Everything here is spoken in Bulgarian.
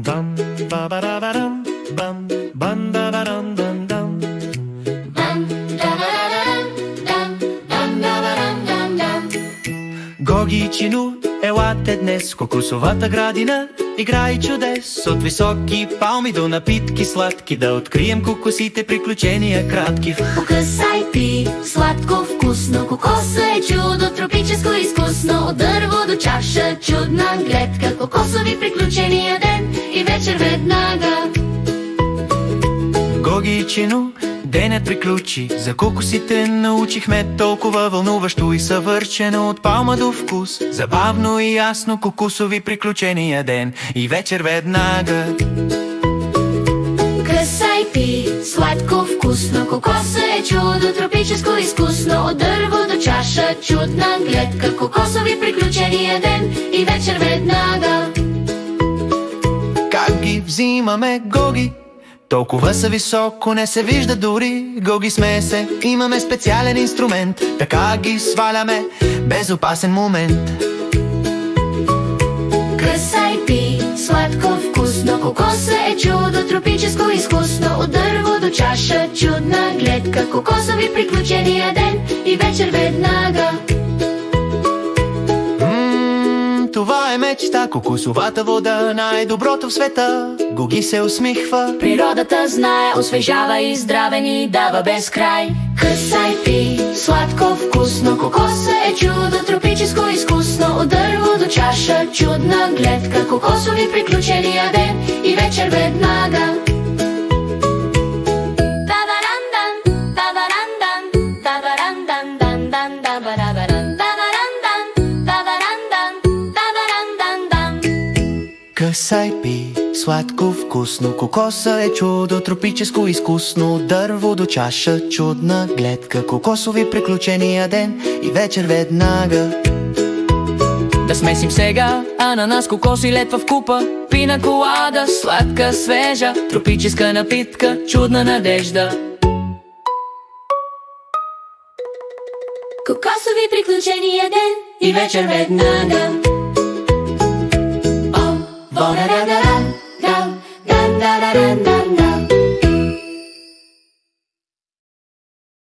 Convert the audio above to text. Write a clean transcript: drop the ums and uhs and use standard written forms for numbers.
Bam ba ba da ba dum, bam bam da ba dum dum dum. Гоги и Чину, елате днес в кокосовата градина. Играй чудес от високи палми до напитки сладки, да открием кокосите, приключения кратки. Покъсай, пи, сладко, вкусно, кокоса е чудо, тропическо, изкусно. От дърво до чаша, чудна гледка, кокосови приключения ден и вечер веднага. Гоги и Чину, денят приключи, за кокосите научихме толкова вълнуващо и съвършено. От палма до вкус, забавно и ясно, кокосови приключения ден и вечер веднага. Късай, пи, сладко, вкусно, кокоса е чудо, тропическо, изкусно. От дърво до чаша, чудна гледка, кокосови приключения ден и вечер веднага. Как ги взимаме, Гоги? Толкова са високо, не се вижда дори. Гоги, сме се, имаме специален инструмент, така ги сваляме, безопасен момент. Късай, пи, сладко, вкусно, кокоса е чудо, тропическо, изкусно. От дърво до чаша, чудна гледка, кокосови приключения ден и вечер веднага. Това е мечта, кокосовата вода, най-доброто в света. Гоги се усмихва. Природата знае, освежава и здраве ни дава без край. Късай, пи, сладко, вкусно, кокоса е чудо, тропическо, изкусно. От дърво до чаша, чудна гледка, кокосови приключения ден и вечер веднага. Късай, пи, сладко, вкусно, кокоса е чудо, тропическо, изкусно. От дърво до чаша, чудна гледка, кокосови приключения ден и вечер веднага. Да смесим сега ананас, кокос и летва в купа, пина колада, сладка, свежа, тропическа напитка, чудна надежда. Кокосови приключения ден и вечер веднага. О,